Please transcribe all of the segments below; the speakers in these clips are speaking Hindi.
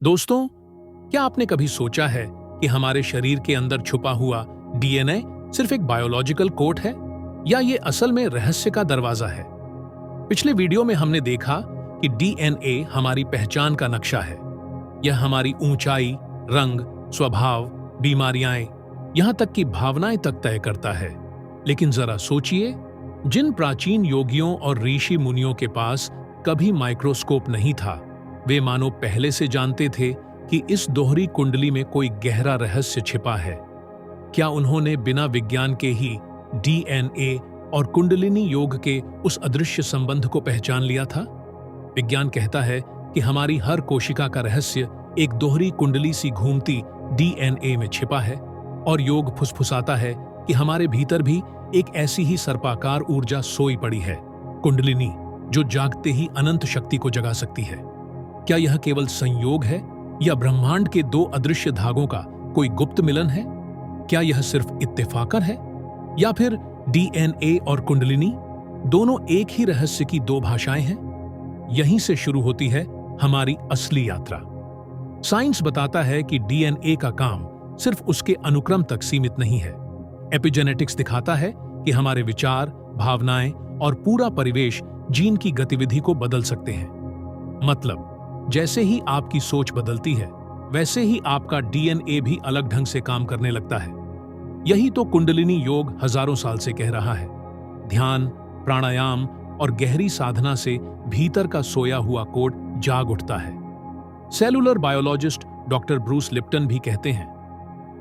दोस्तों, क्या आपने कभी सोचा है कि हमारे शरीर के अंदर छुपा हुआ डीएनए सिर्फ एक बायोलॉजिकल कोड है या ये असल में रहस्य का दरवाजा है? पिछले वीडियो में हमने देखा कि डीएनए हमारी पहचान का नक्शा है। यह हमारी ऊंचाई, रंग, स्वभाव, बीमारियां, यहां तक कि भावनाएं तक तय करता है। लेकिन जरा सोचिए, जिन प्राचीन योगियों और ऋषि मुनियों के पास कभी माइक्रोस्कोप नहीं था, वे मानो पहले से जानते थे कि इस दोहरी कुंडली में कोई गहरा रहस्य छिपा है। क्या उन्होंने बिना विज्ञान के ही डीएनए और कुंडलिनी योग के उस अदृश्य संबंध को पहचान लिया था? विज्ञान कहता है कि हमारी हर कोशिका का रहस्य एक दोहरी कुंडली सी घूमती डीएनए में छिपा है, और योग फुसफुसाता है कि हमारे भीतर भी एक ऐसी ही सर्पाकार ऊर्जा सोई पड़ी है, कुंडलिनी, जो जागते ही अनंत शक्ति को जगा सकती है। क्या यह केवल संयोग है या ब्रह्मांड के दो अदृश्य धागों का कोई गुप्त मिलन है? क्या यह सिर्फ इत्तेफाकर है या फिर डीएनए और कुंडलिनी दोनों एक ही रहस्य की दो भाषाएं हैं? यहीं से शुरू होती है हमारी असली यात्रा। साइंस बताता है कि डीएनए का काम सिर्फ उसके अनुक्रम तक सीमित नहीं है। एपिजेनेटिक्स दिखाता है कि हमारे विचार, भावनाएं और पूरा परिवेश जीन की गतिविधि को बदल सकते हैं। मतलब, जैसे ही आपकी सोच बदलती है, वैसे ही आपका डीएनए भी अलग ढंग से काम करने लगता है। यही तो कुंडलिनी योग हजारों साल से कह रहा है। ध्यान, प्राणायाम और गहरी साधना से भीतर का सोया हुआ कोड जाग उठता है। Cellular biologist doctor Bruce Lipton भी कहते हैं,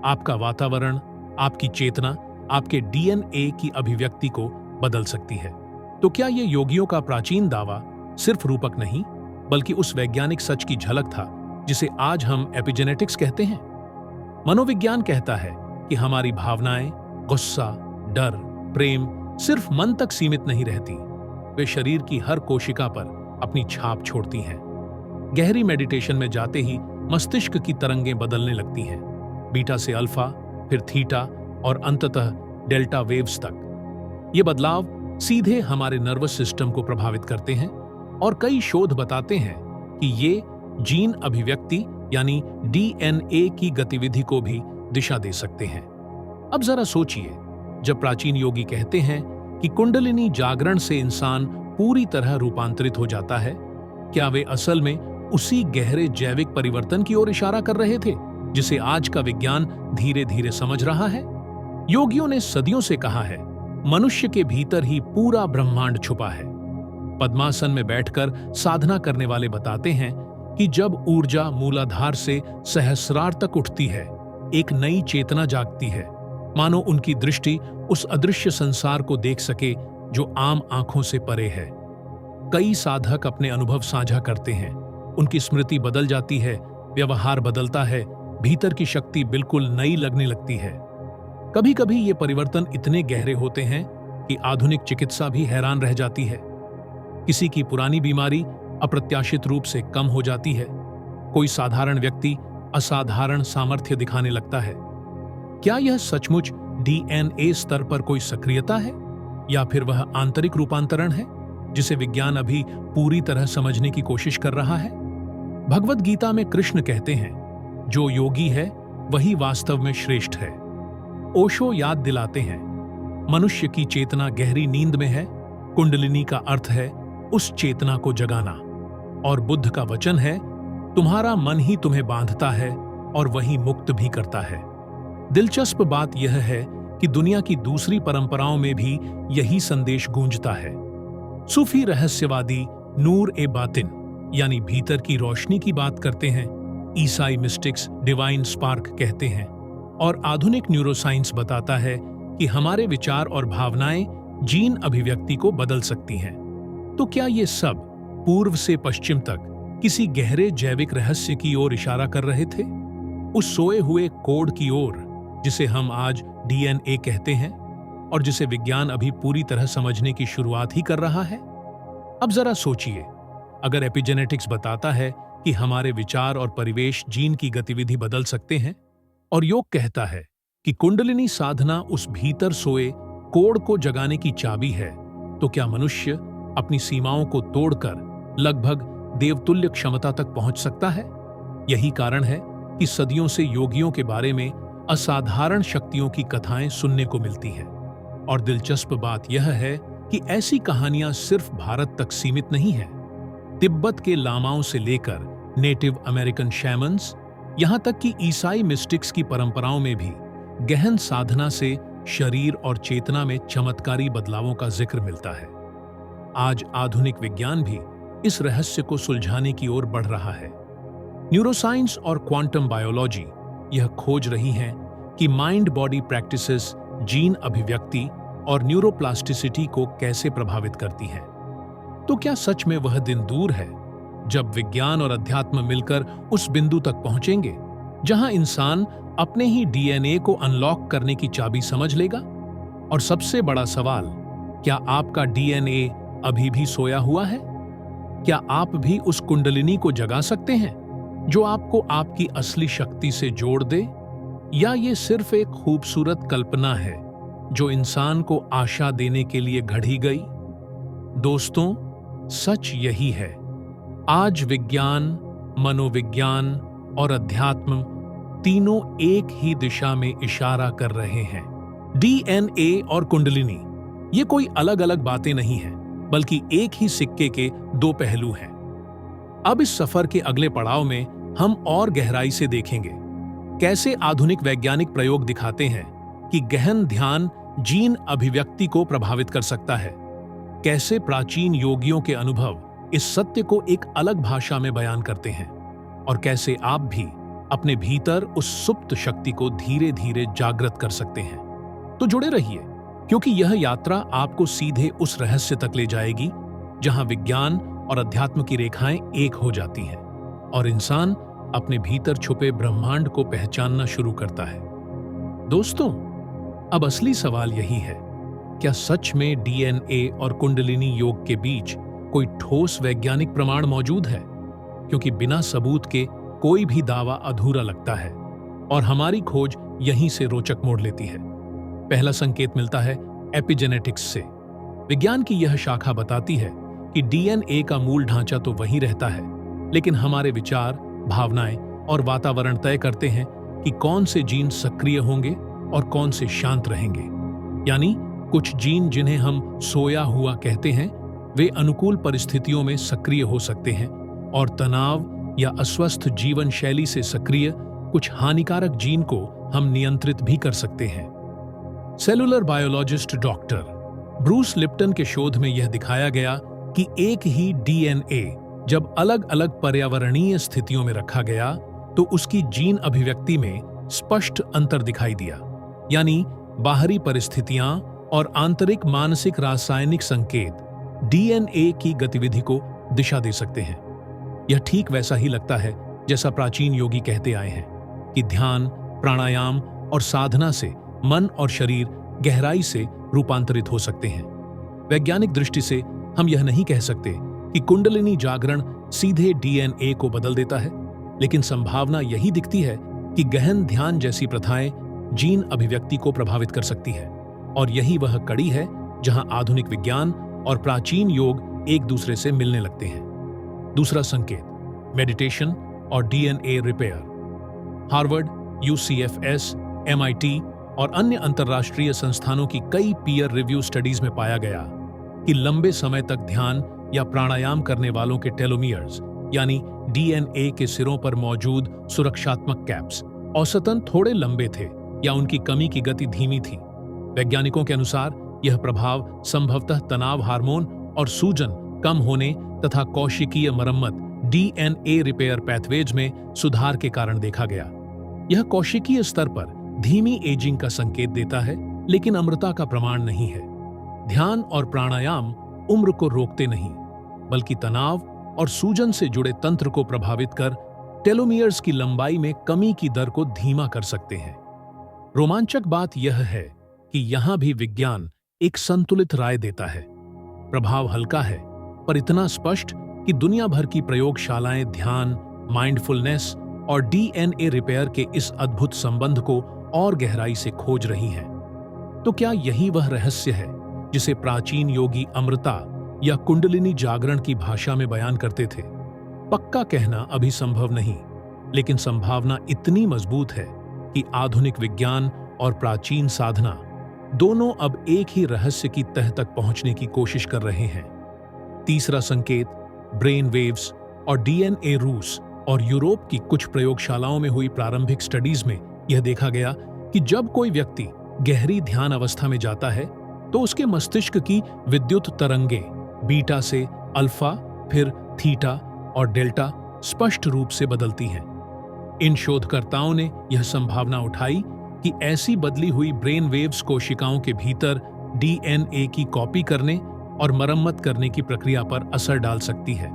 आपका वातावरण, आपकी चेतना आपके डीएनए की अभिव्यक्ति को बदल सकती है। तो क्या ये योगियों का प्राचीन दावा सिर्फ रूपक नहीं, बल्कि उस वैज्ञानिक सच की झलक था जिसे आज हम एपिजेनेटिक्स कहते हैं? मनोविज्ञान कहता है कि हमारी भावनाएं, गुस्सा, डर, प्रेम सिर्फ मन तक सीमित नहीं रहती, वे शरीर की हर कोशिका पर अपनी छाप छोड़ती हैं। गहरी मेडिटेशन में जाते ही मस्तिष्क की तरंगें बदलने लगती हैं, बीटा से अल्फा, फिर थीटा और अंततः डेल्टा वेव्स तक। ये बदलाव सीधे हमारे नर्वस सिस्टम को प्रभावित करते हैं, और कई शोध बताते हैं कि ये जीन अभिव्यक्ति यानी डीएनए की गतिविधि को भी दिशा दे सकते हैं। अब जरा सोचिए, जब प्राचीन योगी कहते हैं कि कुंडलिनी जागरण से इंसान पूरी तरह रूपांतरित हो जाता है, क्या वे असल में उसी गहरे जैविक परिवर्तन की ओर इशारा कर रहे थे जिसे आज का विज्ञान धीरे धीरे समझ रहा है? योगियों ने सदियों से कहा है, मनुष्य के भीतर ही पूरा ब्रह्मांड छुपा है। पद्मासन में बैठकर साधना करने वाले बताते हैं कि जब ऊर्जा मूलाधार से सहस्रार तक उठती है, एक नई चेतना जागती है, मानो उनकी दृष्टि उस अदृश्य संसार को देख सके जो आम आंखों से परे है। कई साधक अपने अनुभव साझा करते हैं, उनकी स्मृति बदल जाती है, व्यवहार बदलता है, भीतर की शक्ति बिल्कुल नई लगने लगती है। कभी कभी ये परिवर्तन इतने गहरे होते हैं कि आधुनिक चिकित्सा भी हैरान रह जाती है। किसी की पुरानी बीमारी अप्रत्याशित रूप से कम हो जाती है, कोई साधारण व्यक्ति असाधारण सामर्थ्य दिखाने लगता है। क्या यह सचमुच डीएनए स्तर पर कोई सक्रियता है या फिर वह आंतरिक रूपांतरण है जिसे विज्ञान अभी पूरी तरह समझने की कोशिश कर रहा है? भगवद गीता में कृष्ण कहते हैं, जो योगी है वही वास्तव में श्रेष्ठ है। ओशो याद दिलाते हैं, मनुष्य की चेतना गहरी नींद में है, कुंडलिनी का अर्थ है उस चेतना को जगाना। और बुद्ध का वचन है, तुम्हारा मन ही तुम्हें बांधता है और वही मुक्त भी करता है। दिलचस्प बात यह है कि दुनिया की दूसरी परंपराओं में भी यही संदेश गूंजता है। सूफी रहस्यवादी नूर ए बातिन यानी भीतर की रोशनी की बात करते हैं, ईसाई मिस्टिक्स डिवाइन स्पार्क कहते हैं, और आधुनिक न्यूरोसाइंस बताता है कि हमारे विचार और भावनाएं जीन अभिव्यक्ति को बदल सकती हैं। तो क्या ये सब पूर्व से पश्चिम तक किसी गहरे जैविक रहस्य की ओर इशारा कर रहे थे, उस सोए हुए कोड की ओर जिसे हम आज डीएनए कहते हैं और जिसे विज्ञान अभी पूरी तरह समझने की शुरुआत ही कर रहा है? अब जरा सोचिए, अगर एपिजेनेटिक्स बताता है कि हमारे विचार और परिवेश जीन की गतिविधि बदल सकते हैं, और योग कहता है कि कुंडलिनी साधना उस भीतर सोए कोड को जगाने की चाबी है, तो क्या मनुष्य अपनी सीमाओं को तोड़कर लगभग देवतुल्य क्षमता तक पहुंच सकता है? यही कारण है कि सदियों से योगियों के बारे में असाधारण शक्तियों की कथाएं सुनने को मिलती हैं। और दिलचस्प बात यह है कि ऐसी कहानियां सिर्फ भारत तक सीमित नहीं हैं। तिब्बत के लामाओं से लेकर नेटिव अमेरिकन शैमन्स, यहां तक कि ईसाई मिस्टिक्स की परंपराओं में भी गहन साधना से शरीर और चेतना में चमत्कारी बदलावों का जिक्र मिलता है। आज आधुनिक विज्ञान भी इस रहस्य को सुलझाने की ओर बढ़ रहा है। न्यूरोसाइंस और क्वांटम बायोलॉजी यह खोज रही हैं कि माइंड बॉडी प्रैक्टिसेस जीन अभिव्यक्ति और न्यूरोप्लास्टिसिटी को कैसे प्रभावित करती हैं। तो क्या सच में वह दिन दूर है जब विज्ञान और अध्यात्म मिलकर उस बिंदु तक पहुंचेंगे जहां इंसान अपने ही डीएनए को अनलॉक करने की चाबी समझ लेगा? और सबसे बड़ा सवाल, क्या आपका डीएनए अभी भी सोया हुआ है? क्या आप भी उस कुंडलिनी को जगा सकते हैं जो आपको आपकी असली शक्ति से जोड़ दे? या ये सिर्फ एक खूबसूरत कल्पना है जो इंसान को आशा देने के लिए गढ़ी गई? दोस्तों, सच यही है। आज विज्ञान, मनोविज्ञान और अध्यात्म तीनों एक ही दिशा में इशारा कर रहे हैं। डीएनए और कुंडलिनी ये कोई अलग अलग बातें नहीं हैं, बल्कि एक ही सिक्के के दो पहलू हैं। अब इस सफर के अगले पड़ाव में हम और गहराई से देखेंगे कैसे आधुनिक वैज्ञानिक प्रयोग दिखाते हैं कि गहन ध्यान जीन अभिव्यक्ति को प्रभावित कर सकता है, कैसे प्राचीन योगियों के अनुभव इस सत्य को एक अलग भाषा में बयान करते हैं, और कैसे आप भी अपने भीतर उस सुप्त शक्ति को धीरे धीरे जागृत कर सकते हैं। तो जुड़े रहिए, क्योंकि यह यात्रा आपको सीधे उस रहस्य तक ले जाएगी जहां विज्ञान और अध्यात्म की रेखाएं एक हो जाती हैं और इंसान अपने भीतर छुपे ब्रह्मांड को पहचानना शुरू करता है। दोस्तों, अब असली सवाल यही है, क्या सच में डीएनए और कुंडलिनी योग के बीच कोई ठोस वैज्ञानिक प्रमाण मौजूद है? क्योंकि बिना सबूत के कोई भी दावा अधूरा लगता है और हमारी खोज यहीं से रोचक मोड़ लेती है। पहला संकेत मिलता है एपिजेनेटिक्स से। विज्ञान की यह शाखा बताती है कि डीएनए का मूल ढांचा तो वही रहता है, लेकिन हमारे विचार, भावनाएं और वातावरण तय करते हैं कि कौन से जीन सक्रिय होंगे और कौन से शांत रहेंगे। यानी कुछ जीन जिन्हें हम सोया हुआ कहते हैं, वे अनुकूल परिस्थितियों में सक्रिय हो सकते हैं, और तनाव या अस्वस्थ जीवन शैली से सक्रिय कुछ हानिकारक जीन को हम नियंत्रित भी कर सकते हैं। Cellular biologist doctor Bruce Lipton के शोध में यह दिखाया गया कि एक ही डीएनए जब अलग अलग पर्यावरणीय स्थितियों में रखा गया तो उसकी जीन अभिव्यक्ति में स्पष्ट अंतर दिखाई दिया। यानी बाहरी परिस्थितियां और आंतरिक मानसिक रासायनिक संकेत डीएनए की गतिविधि को दिशा दे सकते हैं। यह ठीक वैसा ही लगता है जैसा प्राचीन योगी कहते आए हैं कि ध्यान, प्राणायाम और साधना से मन और शरीर गहराई से रूपांतरित हो सकते हैं। वैज्ञानिक दृष्टि से हम यह नहीं कह सकते कि कुंडलिनी जागरण सीधे डीएनए को बदल देता है, लेकिन संभावना यही दिखती है कि गहन ध्यान जैसी प्रथाएं जीन अभिव्यक्ति को प्रभावित कर सकती है। और यही वह कड़ी है जहां आधुनिक विज्ञान और प्राचीन योग एक दूसरे से मिलने लगते हैं। दूसरा संकेत, मेडिटेशन और डीएनए रिपेयर। हार्वर्ड, यूसीएफएस, एमआईटी और अन्य अंतर्राष्ट्रीय संस्थानों की कई पीयर रिव्यू स्टडीज में पाया गया कि लंबे समय तक ध्यान या प्राणायाम करने वालों के टेलोमियर्स यानी डीएनए के सिरों पर मौजूद सुरक्षात्मक कैप्स औसतन थोड़े लंबे थे या उनकी कमी की गति धीमी थी। वैज्ञानिकों के अनुसार यह प्रभाव संभवतः तनाव हार्मोन और सूजन कम होने तथा कोशिकीय मरम्मत डीएनए रिपेयर पैथवेज में सुधार के कारण देखा गया। यह कोशिकीय स्तर पर धीमी एजिंग का संकेत देता है, लेकिन अमरता का प्रमाण नहीं है। ध्यान और प्राणायाम उम्र को रोकते नहीं, बल्कि तनाव और सूजन से जुड़े तंत्र को प्रभावित कर टेलोमियर्स की लंबाई में कमी की दर को धीमा कर सकते हैं। रोमांचक बात यह है कि यहां भी विज्ञान एक संतुलित राय देता है। प्रभाव हल्का है, पर इतना स्पष्ट कि दुनिया भर की प्रयोगशालाएं ध्यान, माइंडफुलनेस और डीएनए रिपेयर के इस अद्भुत संबंध को और गहराई से खोज रही हैं। तो क्या यही वह रहस्य है जिसे प्राचीन योगी अमृता या कुंडलिनी जागरण की भाषा में बयान करते थे? पक्का कहना अभी संभव नहीं, लेकिन संभावना इतनी मजबूत है कि आधुनिक विज्ञान और प्राचीन साधना दोनों अब एक ही रहस्य की तह तक पहुंचने की कोशिश कर रहे हैं। तीसरा संकेत, ब्रेन वेव्स और डीएनए। रूस और यूरोप की कुछ प्रयोगशालाओं में हुई प्रारंभिक स्टडीज में यह देखा गया कि जब कोई व्यक्ति गहरी ध्यान अवस्था में जाता है तो उसके मस्तिष्क की विद्युत तरंगें बीटा से अल्फा, फिर थीटा और डेल्टा स्पष्ट रूप से बदलती हैं। इन शोधकर्ताओं ने यह संभावना उठाई कि ऐसी बदली हुई ब्रेन वेव्स कोशिकाओं के भीतर डीएनए की कॉपी करने और मरम्मत करने की प्रक्रिया पर असर डाल सकती है।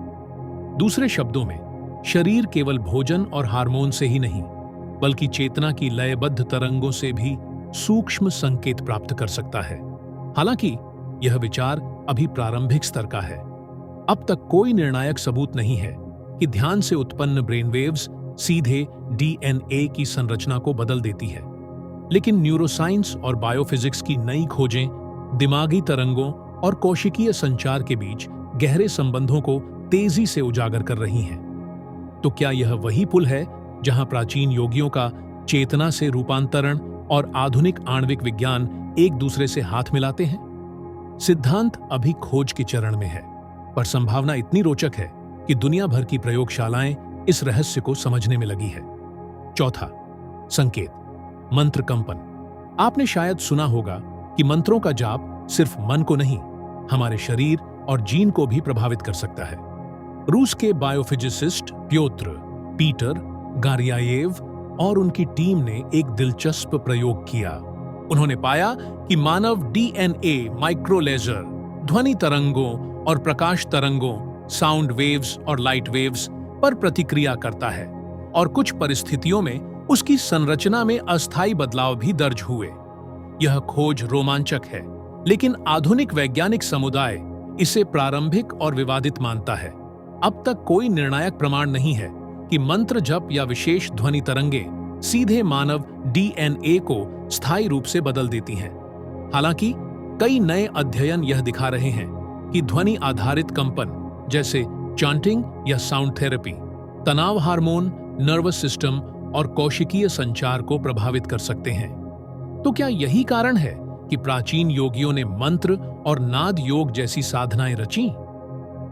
दूसरे शब्दों में, शरीर केवल भोजन और हार्मोन से ही नहीं, बल्कि चेतना की लयबद्ध तरंगों से भी सूक्ष्म संकेत प्राप्त कर सकता है। हालांकि यह विचार अभी प्रारंभिक स्तर का है। अब तक कोई निर्णायक सबूत नहीं है कि ध्यान से उत्पन्न ब्रेन वेव्स सीधे डीएनए की संरचना को बदल देती है। लेकिन न्यूरोसाइंस और बायोफिजिक्स की नई खोजें दिमागी तरंगों और कोशिकीय संचार के बीच गहरे संबंधों को तेजी से उजागर कर रही हैं। तो क्या यह वही पुल है जहां प्राचीन योगियों का चेतना से रूपांतरण और आधुनिक आणविक विज्ञान एक दूसरे से हाथ मिलाते हैं? सिद्धांत अभी खोज के चरण में है, पर संभावना इतनी रोचक है कि दुनिया भर की प्रयोगशालाएं इस रहस्य को समझने में लगी है। चौथा संकेत, मंत्र कंपन। आपने शायद सुना होगा कि मंत्रों का जाप सिर्फ मन को नहीं, हमारे शरीर और जीन को भी प्रभावित कर सकता है। रूस के बायोफिजिसिस्ट प्योत्र पीटर गारियायेव और उनकी टीम ने एक दिलचस्प प्रयोग किया। उन्होंने पाया कि मानव डीएनए माइक्रो लेजर, ध्वनि तरंगों और प्रकाश तरंगों, साउंड वेव्स और लाइट वेव्स पर प्रतिक्रिया करता है, और कुछ परिस्थितियों में उसकी संरचना में अस्थायी बदलाव भी दर्ज हुए। यह खोज रोमांचक है, लेकिन आधुनिक वैज्ञानिक समुदाय इसे प्रारंभिक और विवादित मानता है। अब तक कोई निर्णायक प्रमाण नहीं है कि मंत्र जप या विशेष ध्वनि तरंगें सीधे मानव डीएनए को स्थायी रूप से बदल देती हैं। हालांकि कई नए अध्ययन यह दिखा रहे हैं कि ध्वनि आधारित कंपन जैसे चांटिंग या साउंड थेरेपी तनाव हार्मोन, नर्वस सिस्टम और कोशिकीय संचार को प्रभावित कर सकते हैं। तो क्या यही कारण है कि प्राचीन योगियों ने मंत्र और नाद योग जैसी साधनाएं रची?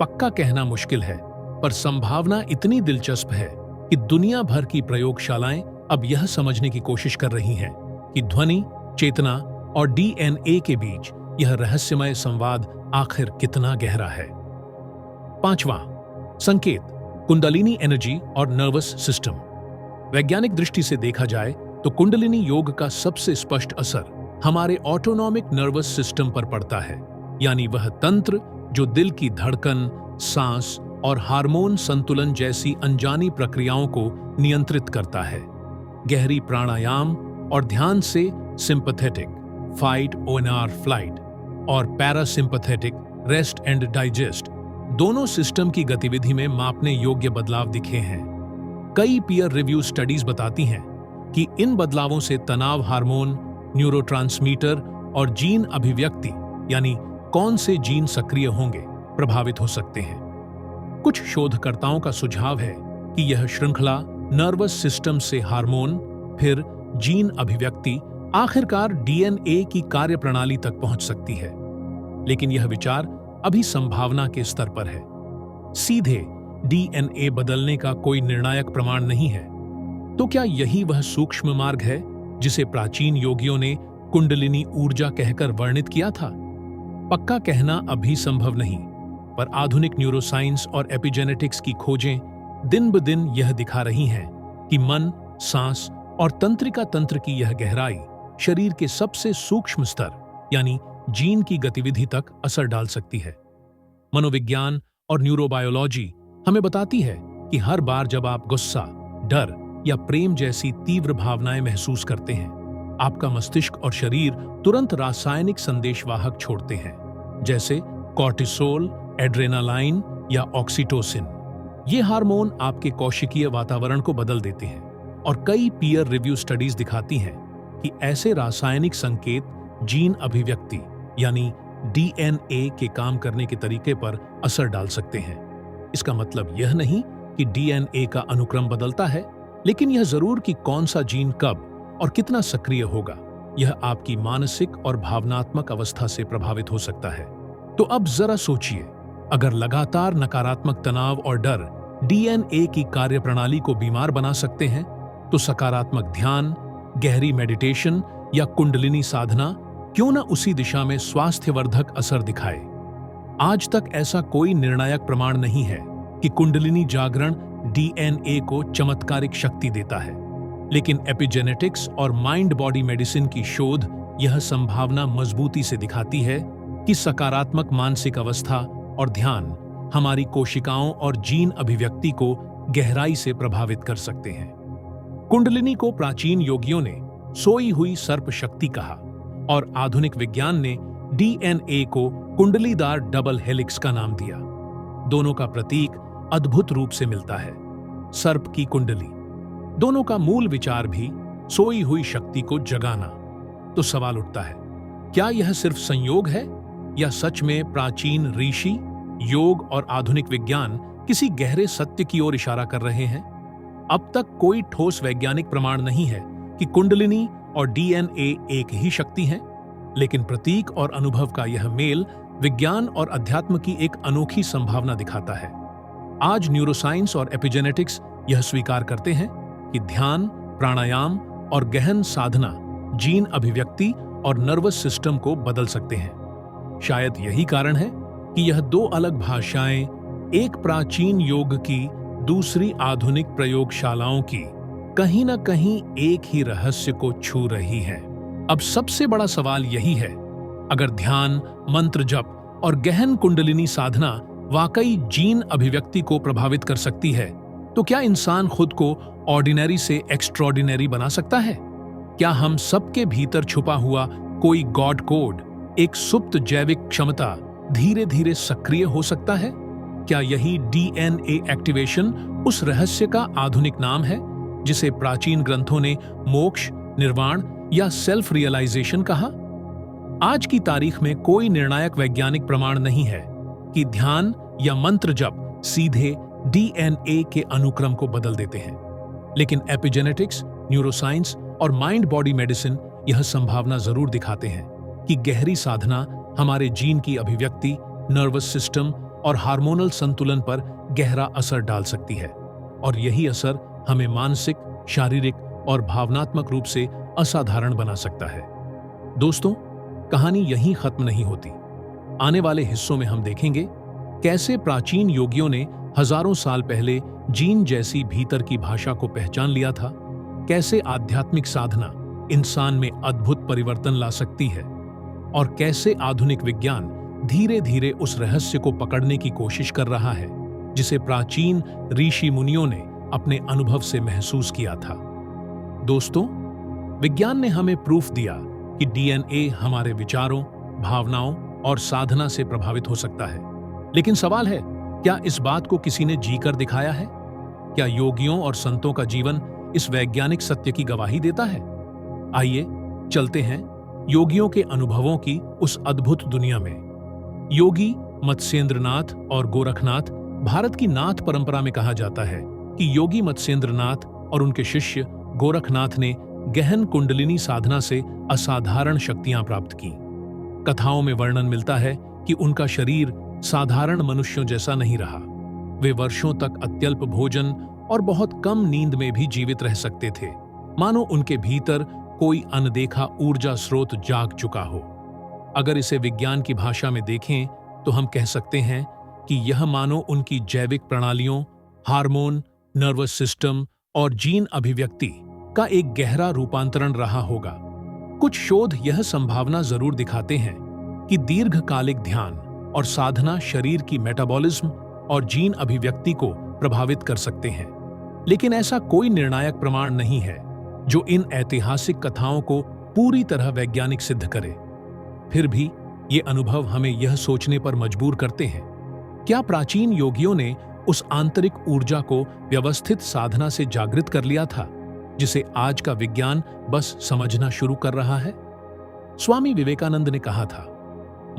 पक्का कहना मुश्किल है, पर संभावना इतनी दिलचस्प है कि दुनिया भर की प्रयोगशालाएं अब यह समझने की कोशिश कर रही हैं कि ध्वनि, चेतना और डीएनए के बीच यह रहस्यमय संवाद आखिर कितना गहरा है। पांचवां संकेत, कुंडलिनी एनर्जी और नर्वस सिस्टम। वैज्ञानिक दृष्टि से देखा जाए तो कुंडलिनी योग का सबसे स्पष्ट असर हमारे ऑटोनॉमिक नर्वस सिस्टम पर पड़ता है, यानी वह तंत्र जो दिल की धड़कन, सांस और हार्मोन संतुलन जैसी अनजानी प्रक्रियाओं को नियंत्रित करता है। गहरी प्राणायाम और ध्यान से सिंपैथेटिक फाइट ओएनआर फ्लाइट और पैरासिम्पैथेटिक रेस्ट एंड डाइजेस्ट दोनों सिस्टम की गतिविधि में मापने योग्य बदलाव दिखे हैं। कई पीयर रिव्यू स्टडीज बताती हैं कि इन बदलावों से तनाव हार्मोन, न्यूरोट्रांसमीटर और जीन अभिव्यक्ति, यानी कौन से जीन सक्रिय होंगे, प्रभावित हो सकते हैं। कुछ शोधकर्ताओं का सुझाव है कि यह श्रृंखला नर्वस सिस्टम से हार्मोन, फिर जीन अभिव्यक्ति, आखिरकार डीएनए की कार्यप्रणाली तक पहुंच सकती है। लेकिन यह विचार अभी संभावना के स्तर पर है। सीधे डीएनए बदलने का कोई निर्णायक प्रमाण नहीं है। तो क्या यही वह सूक्ष्म मार्ग है जिसे प्राचीन योगियों ने कुंडलिनी ऊर्जा कहकर वर्णित किया था? पक्का कहना अभी संभव नहीं, पर आधुनिक न्यूरोसाइंस और एपिजेनेटिक्स की खोजें दिन ब दिन यह दिखा रही हैं कि मन, सांस और तंत्रिका तंत्र की यह गहराई शरीर के सबसे सूक्ष्म स्तर यानी जीन की गतिविधि तक असर डाल सकती है। मनोविज्ञान और न्यूरोबायोलॉजी हमें बताती है कि हर बार जब आप गुस्सा, डर या प्रेम जैसी तीव्र भावनाएं महसूस करते हैं, आपका मस्तिष्क और शरीर तुरंत रासायनिक संदेशवाहक छोड़ते हैं, जैसे कॉर्टिसोल, एड्रेनालाइन या ऑक्सीटोसिन। ये हार्मोन आपके कोशिकीय वातावरण को बदल देते हैं, और कई पीयर रिव्यू स्टडीज दिखाती हैं कि ऐसे रासायनिक संकेत जीन अभिव्यक्ति यानी डीएनए के काम करने के तरीके पर असर डाल सकते हैं। इसका मतलब यह नहीं कि डीएनए का अनुक्रम बदलता है, लेकिन यह जरूर कि कौन सा जीन कब और कितना सक्रिय होगा, यह आपकी मानसिक और भावनात्मक अवस्था से प्रभावित हो सकता है। तो अब जरा सोचिए, अगर लगातार नकारात्मक तनाव और डर डीएनए की कार्यप्रणाली को बीमार बना सकते हैं, तो सकारात्मक ध्यान, गहरी मेडिटेशन या कुंडलिनी साधना क्यों न उसी दिशा में स्वास्थ्यवर्धक असर दिखाए। आज तक ऐसा कोई निर्णायक प्रमाण नहीं है कि कुंडलिनी जागरण डीएनए को चमत्कारिक शक्ति देता है, लेकिन एपिजेनेटिक्स और माइंड बॉडी मेडिसिन की शोध यह संभावना मजबूती से दिखाती है कि सकारात्मक मानसिक अवस्था और ध्यान हमारी कोशिकाओं और जीन अभिव्यक्ति को गहराई से प्रभावित कर सकते हैं। कुंडलिनी को प्राचीन योगियों ने सोई हुई सर्प शक्ति कहा और आधुनिक विज्ञान ने डीएनए को कुंडलीदार डबल हेलिक्स का नाम दिया। दोनों का प्रतीक अद्भुत रूप से मिलता है, सर्प की कुंडली। दोनों का मूल विचार भी सोई हुई शक्ति को जगाना। तो सवाल उठता है, क्या यह सिर्फ संयोग है या सच में प्राचीन ऋषि, योग और आधुनिक विज्ञान किसी गहरे सत्य की ओर इशारा कर रहे हैं? अब तक कोई ठोस वैज्ञानिक प्रमाण नहीं है कि कुंडलिनी और डीएनए एक ही शक्ति हैं, लेकिन प्रतीक और अनुभव का यह मेल विज्ञान और अध्यात्म की एक अनोखी संभावना दिखाता है। आज न्यूरोसाइंस और एपिजेनेटिक्स यह स्वीकार करते हैं कि ध्यान, प्राणायाम और गहन साधना जीन अभिव्यक्ति और नर्वस सिस्टम को बदल सकते हैं। शायद यही कारण है कि यह दो अलग भाषाएं, एक प्राचीन योग की, दूसरी आधुनिक प्रयोगशालाओं की, कहीं न कहीं एक ही रहस्य को छू रही हैं। अब सबसे बड़ा सवाल यही है, अगर ध्यान, मंत्र जप और गहन कुंडलिनी साधना वाकई जीन अभिव्यक्ति को प्रभावित कर सकती है, तो क्या इंसान खुद को ऑर्डिनरी से एक्स्ट्रॉर्डिनरी बना सकता है? क्या हम सबके भीतर छुपा हुआ कोई गॉड कोड, एक सुप्त जैविक क्षमता धीरे धीरे सक्रिय हो सकता है? क्या यही डीएनए एक्टिवेशन उस रहस्य का आधुनिक नाम है जिसे प्राचीन ग्रंथों ने मोक्ष, निर्वाण या सेल्फ रियलाइजेशन कहा? आज की तारीख में कोई निर्णायक वैज्ञानिक प्रमाण नहीं है कि ध्यान या मंत्र जप सीधे डीएनए के अनुक्रम को बदल देते हैं, लेकिन एपिजेनेटिक्स, न्यूरोसाइंस और माइंड बॉडी मेडिसिन यह संभावना जरूर दिखाते हैं कि गहरी साधना हमारे जीन की अभिव्यक्ति, नर्वस सिस्टम और हार्मोनल संतुलन पर गहरा असर डाल सकती है, और यही असर हमें मानसिक, शारीरिक और भावनात्मक रूप से असाधारण बना सकता है। दोस्तों, कहानी यहीं खत्म नहीं होती। आने वाले हिस्सों में हम देखेंगे कैसे प्राचीन योगियों ने हजारों साल पहले जीन जैसी भीतर की भाषा को पहचान लिया था, कैसे आध्यात्मिक साधना इंसान में अद्भुत परिवर्तन ला सकती है, और कैसे आधुनिक विज्ञान धीरे धीरे उस रहस्य को पकड़ने की कोशिश कर रहा है जिसे प्राचीन ऋषि मुनियों ने अपने अनुभव से महसूस किया था। दोस्तों, विज्ञान ने हमें प्रूफ दिया कि डीएनए हमारे विचारों, भावनाओं और साधना से प्रभावित हो सकता है, लेकिन सवाल है, क्या इस बात को किसी ने जीकर दिखाया है? क्या योगियों और संतों का जीवन इस वैज्ञानिक सत्य की गवाही देता है? आइए चलते हैं योगियों के अनुभवों की उस अद्भुत दुनिया में। योगी मत्स्येंद्रनाथ और गोरखनाथ भारत की नाथ परंपरा में कहा जाता है कि योगी मत्स्येंद्रनाथ और उनके शिष्य गोरखनाथ ने गहन कुंडलिनी साधना से असाधारण शक्तियां प्राप्त की। कथाओं में वर्णन मिलता है कि उनका शरीर साधारण मनुष्यों जैसा नहीं रहा। वे वर्षों तक अत्यल्प भोजन और बहुत कम नींद में भी जीवित रह सकते थे, मानो उनके भीतर कोई अनदेखा ऊर्जा स्रोत जाग चुका हो। अगर इसे विज्ञान की भाषा में देखें तो हम कह सकते हैं कि यह मानो उनकी जैविक प्रणालियों, हार्मोन, नर्वस सिस्टम और जीन अभिव्यक्ति का एक गहरा रूपांतरण रहा होगा। कुछ शोध यह संभावना जरूर दिखाते हैं कि दीर्घकालिक ध्यान और साधना शरीर की मेटाबॉलिज्म और जीन अभिव्यक्ति को प्रभावित कर सकते हैं, लेकिन ऐसा कोई निर्णायक प्रमाण नहीं है जो इन ऐतिहासिक कथाओं को पूरी तरह वैज्ञानिक सिद्ध करे। फिर भी ये अनुभव हमें यह सोचने पर मजबूर करते हैं, क्या प्राचीन योगियों ने उस आंतरिक ऊर्जा को व्यवस्थित साधना से जागृत कर लिया था जिसे आज का विज्ञान बस समझना शुरू कर रहा है? स्वामी विवेकानंद ने कहा था,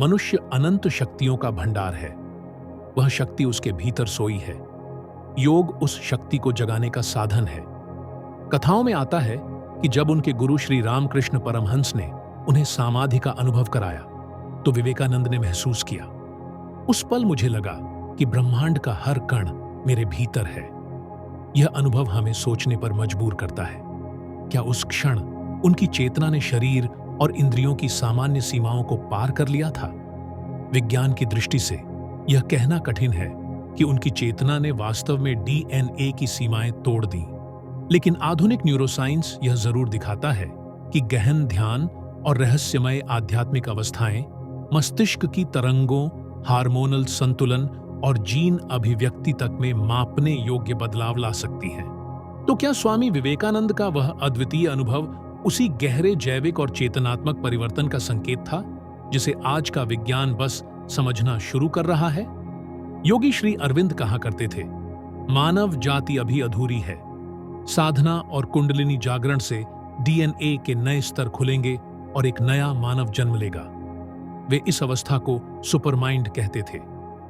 मनुष्य अनंत शक्तियों का भंडार है, वह शक्ति उसके भीतर सोई है। योग उस शक्ति को जगाने का साधन है। कथाओं में आता है कि जब उनके गुरु श्री रामकृष्ण परमहंस ने उन्हें समाधि का अनुभव कराया तो विवेकानंद ने महसूस किया, उस पल मुझे लगा कि ब्रह्मांड का हर कण मेरे भीतर है। यह अनुभव हमें सोचने पर मजबूर करता है, क्या उस क्षण उनकी चेतना ने शरीर और इंद्रियों की सामान्य सीमाओं को पार कर लिया था? विज्ञान की दृष्टि से यह कहना कठिन है कि उनकी चेतना ने वास्तव में डीएनए की सीमाएं तोड़ दी, लेकिन आधुनिक न्यूरोसाइंस यह जरूर दिखाता है कि गहन ध्यान और रहस्यमय आध्यात्मिक अवस्थाएं मस्तिष्क की तरंगों, हार्मोनल संतुलन और जीन अभिव्यक्ति तक में मापने योग्य बदलाव ला सकती हैं। तो क्या स्वामी विवेकानंद का वह अद्वितीय अनुभव उसी गहरे जैविक और चेतनात्मक परिवर्तन का संकेत था जिसे आज का विज्ञान बस समझना शुरू कर रहा है? योगी श्री अरविंद कहा करते थे, मानव जाति अभी अधूरी है। साधना और कुंडलिनी जागरण से डीएनए के नए स्तर खुलेंगे और एक नया मानव जन्म लेगा। वे इस अवस्था को सुपरमाइंड कहते थे,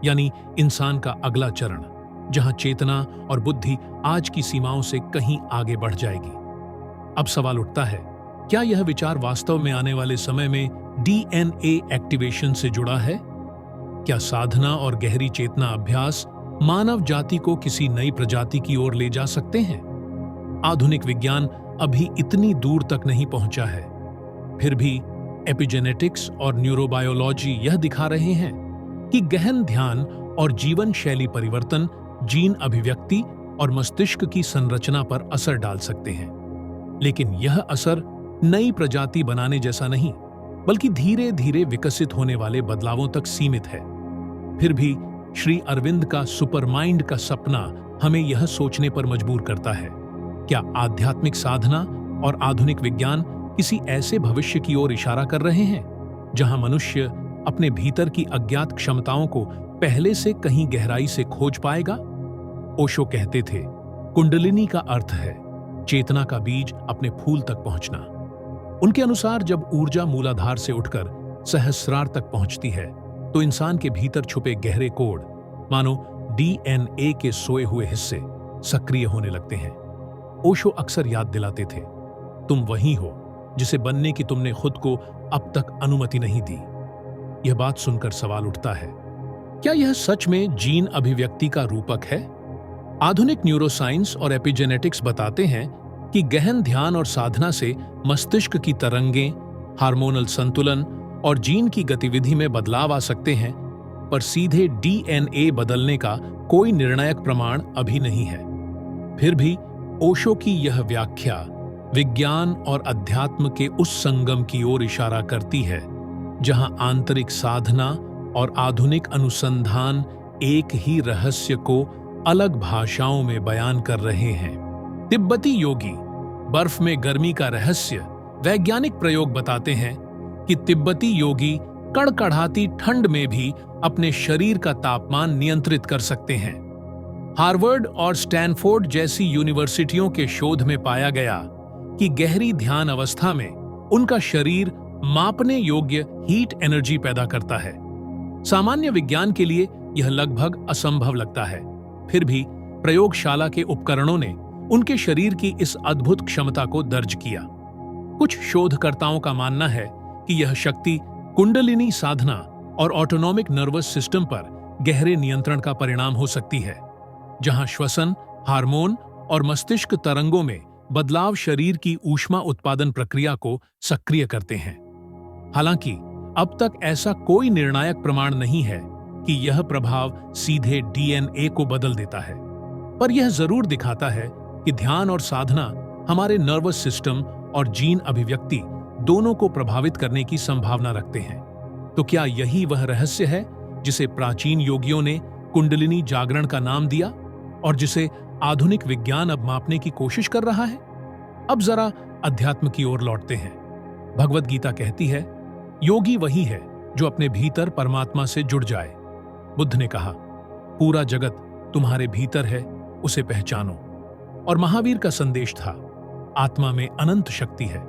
यानी इंसान का अगला चरण, जहां चेतना और बुद्धि आज की सीमाओं से कहीं आगे बढ़ जाएगी। अब सवाल उठता है, क्या यह विचार वास्तव में आने वाले समय में डीएनए एक्टिवेशन से जुड़ा है? क्या साधना और गहरी चेतना अभ्यास मानव जाति को किसी नई प्रजाति की ओर ले जा सकते हैं? आधुनिक विज्ञान अभी इतनी दूर तक नहीं पहुंचा है, फिर भी एपिजेनेटिक्स और न्यूरोबायोलॉजी यह दिखा रहे हैं कि गहन ध्यान और जीवन शैली परिवर्तन जीन अभिव्यक्ति और मस्तिष्क की संरचना पर असर डाल सकते हैं। लेकिन यह असर नई प्रजाति बनाने जैसा नहीं, बल्कि धीरे धीरे विकसित होने वाले बदलावों तक सीमित है। फिर भी श्री अरविंद का सुपरमाइंड का सपना हमें यह सोचने पर मजबूर करता है, क्या आध्यात्मिक साधना और आधुनिक विज्ञान किसी ऐसे भविष्य की ओर इशारा कर रहे हैं जहां मनुष्य अपने भीतर की अज्ञात क्षमताओं को पहले से कहीं गहराई से खोज पाएगा? ओशो कहते थे, कुंडलिनी का अर्थ है चेतना का बीज अपने फूल तक पहुंचना। उनके अनुसार जब ऊर्जा मूलाधार से उठकर सहस्रार तक पहुंचती है तो इंसान के भीतर छुपे गहरे कोड, मानो डीएनए के सोए हुए हिस्से, सक्रिय होने लगते हैं। ओशो अक्सर याद दिलाते थे, तुम वही हो जिसे बनने की तुमने खुद को अब तक अनुमति नहीं दी। यह बात सुनकर सवाल उठता है, क्या यह सच में जीन अभिव्यक्ति का रूपक है? आधुनिक न्यूरोसाइंस और एपिजेनेटिक्स बताते हैं कि गहन ध्यान और साधना से मस्तिष्क की तरंगें, हार्मोनल संतुलन और जीन की गतिविधि में बदलाव आ सकते हैं, पर सीधे डीएनए बदलने का कोई निर्णायक प्रमाण अभी नहीं है। फिर भी ओशो की यह व्याख्या विज्ञान और अध्यात्म के उस संगम की ओर इशारा करती है जहां आंतरिक साधना और आधुनिक अनुसंधान एक ही रहस्य को अलग भाषाओं में बयान कर रहे हैं। तिब्बती योगी बर्फ में गर्मी का रहस्य वैज्ञानिक प्रयोग बताते हैं कि तिब्बती योगी कड़कड़ाती ठंड में भी अपने शरीर का तापमान नियंत्रित कर सकते हैं। हार्वर्ड और स्टैनफोर्ड जैसी यूनिवर्सिटियों के शोध में पाया गया कि गहरी ध्यान अवस्था में उनका शरीर मापने योग्य हीट एनर्जी पैदा करता है। सामान्य विज्ञान के लिए यह लगभग असंभव लगता है, फिर भी प्रयोगशाला के उपकरणों ने उनके शरीर की इस अद्भुत क्षमता को दर्ज किया। कुछ शोधकर्ताओं का मानना है कि यह शक्ति कुंडलिनी साधना और ऑटोनॉमिक नर्वस सिस्टम पर गहरे नियंत्रण का परिणाम हो सकती है, जहां श्वसन, हार्मोन और मस्तिष्क तरंगों में बदलाव शरीर की ऊष्मा उत्पादन प्रक्रिया को सक्रिय करते हैं। हालांकि अब तक ऐसा कोई निर्णायक प्रमाण नहीं है कि यह प्रभाव सीधे डीएनए को बदल देता है, पर यह जरूर दिखाता है कि ध्यान और साधना हमारे नर्वस सिस्टम और जीन अभिव्यक्ति दोनों को प्रभावित करने की संभावना रखते हैं। तो क्या यही वह रहस्य है जिसे प्राचीन योगियों ने कुंडलिनी जागरण का नाम दिया और जिसे आधुनिक विज्ञान अब मापने की कोशिश कर रहा है? अब जरा अध्यात्म की ओर लौटते हैं। भगवद गीता कहती है, योगी वही है जो अपने भीतर परमात्मा से जुड़ जाए। बुद्ध ने कहा, पूरा जगत तुम्हारे भीतर है, उसे पहचानो। और महावीर का संदेश था, आत्मा में अनंत शक्ति है।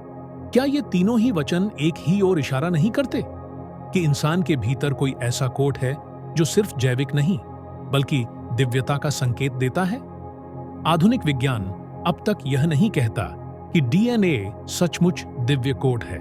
क्या ये तीनों ही वचन एक ही ओर इशारा नहीं करते कि इंसान के भीतर कोई ऐसा कोड है जो सिर्फ जैविक नहीं बल्कि दिव्यता का संकेत देता है? आधुनिक विज्ञान अब तक यह नहीं कहता कि डीएनए सचमुच दिव्य कोड है,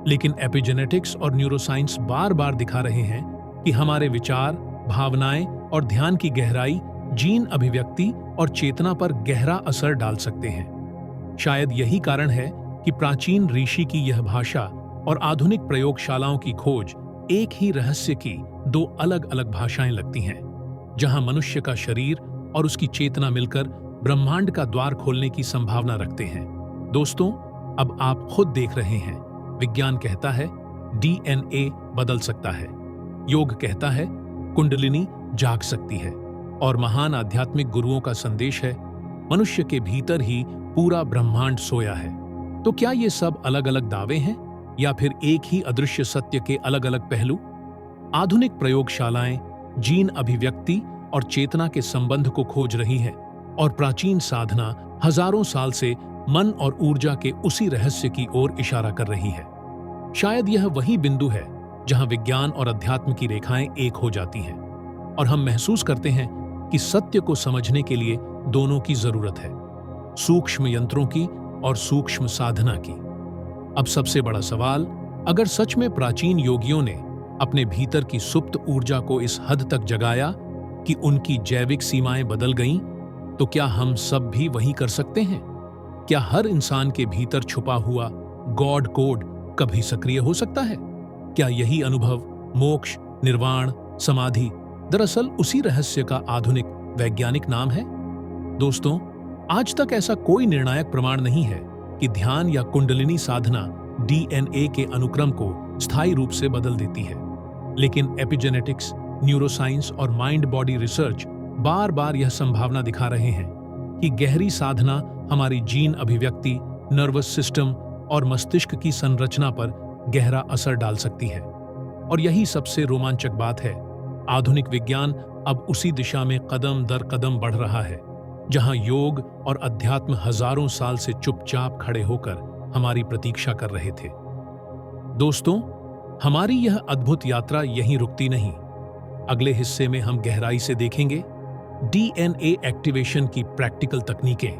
लेकिन एपिजेनेटिक्स और न्यूरोसाइंस बार बार दिखा रहे हैं कि हमारे विचार, भावनाएं और ध्यान की गहराई जीन अभिव्यक्ति और चेतना पर गहरा असर डाल सकते हैं। शायद यही कारण है कि प्राचीन ऋषि की यह भाषा और आधुनिक प्रयोगशालाओं की खोज एक ही रहस्य की दो अलग अलग भाषाएं लगती हैं, जहां मनुष्य का शरीर और उसकी चेतना मिलकर ब्रह्मांड का द्वार खोलने की संभावना रखते हैं। दोस्तों, अब आप खुद देख रहे हैं, विज्ञान कहता है डीएनए बदल सकता है, योग कहता है कुंडलिनी जाग सकती है, और महान आध्यात्मिक गुरुओं का संदेश है मनुष्य के भीतर ही पूरा ब्रह्मांड सोया है। तो क्या ये सब अलग अलग दावे हैं या फिर एक ही अदृश्य सत्य के अलग अलग पहलू? आधुनिक प्रयोगशालाएं जीन अभिव्यक्ति और चेतना के संबंध को खोज रही हैं, और प्राचीन साधना हजारों साल से मन और ऊर्जा के उसी रहस्य की ओर इशारा कर रही है। शायद यह वही बिंदु है जहां विज्ञान और अध्यात्म की रेखाएं एक हो जाती हैं, और हम महसूस करते हैं कि सत्य को समझने के लिए दोनों की जरूरत है, सूक्ष्म यंत्रों की और सूक्ष्म साधना की। अब सबसे बड़ा सवाल, अगर सच में प्राचीन योगियों ने अपने भीतर की सुप्त ऊर्जा को इस हद तक जगाया कि उनकी जैविक सीमाएं बदल गईं, तो क्या हम सब भी वही कर सकते हैं? क्या हर इंसान के भीतर छुपा हुआ गॉड कोड कभी सक्रिय हो सकता है? क्या यही अनुभव, मोक्ष, निर्वाण, समाधि दरअसल उसी रहस्य का आधुनिक वैज्ञानिक नाम है? दोस्तों, आज तक ऐसा कोई निर्णायक प्रमाण नहीं है कि ध्यान या कुंडलिनी साधना डीएनए के अनुक्रम को स्थायी रूप से बदल देती है, लेकिन एपिजेनेटिक्स, न्यूरोसाइंस और माइंड बॉडी रिसर्च बार बार यह संभावना दिखा रहे हैं कि गहरी साधना हमारी जीन अभिव्यक्ति, नर्वस सिस्टम और मस्तिष्क की संरचना पर गहरा असर डाल सकती है। और यही सबसे रोमांचक बात है, आधुनिक विज्ञान अब उसी दिशा में कदम दर कदम बढ़ रहा है, जहां योग और अध्यात्म हजारों साल से चुपचाप खड़े होकर हमारी प्रतीक्षा कर रहे थे। दोस्तों, हमारी यह अद्भुत यात्रा यहीं रुकती नहीं। अगले हिस्से में हम गहराई से देखेंगे डीएनए एक्टिवेशन की प्रैक्टिकल तकनीकें,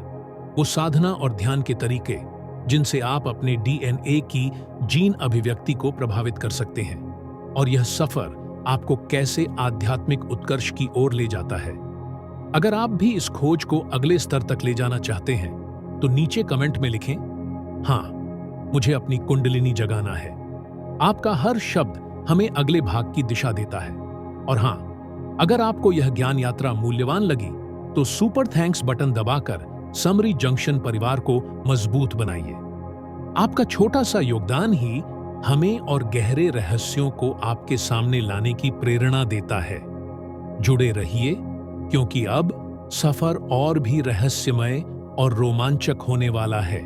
वो साधना और ध्यान के तरीके जिनसे आप अपने डीएनए की जीन अभिव्यक्ति को प्रभावित कर सकते हैं, और यह सफर आपको कैसे आध्यात्मिक उत्कर्ष की ओर ले जाता है। अगर आप भी इस खोज को अगले स्तर तक ले जाना चाहते हैं, तो नीचे कमेंट में लिखें, हाँ, मुझे अपनी कुंडलिनी जगाना है। आपका हर शब्द हमें अगले भाग की दिशा देता है। और हाँ, अगर आपको यह ज्ञान यात्रा मूल्यवान लगी, तो सुपर थैंक्स बटन दबाकर समरी जंक्शन परिवार को मजबूत बनाइए। आपका छोटा सा योगदान ही हमें और गहरे रहस्यों को आपके सामने लाने की प्रेरणा देता है। जुड़े रहिए, क्योंकि अब सफर और भी रहस्यमय और रोमांचक होने वाला है।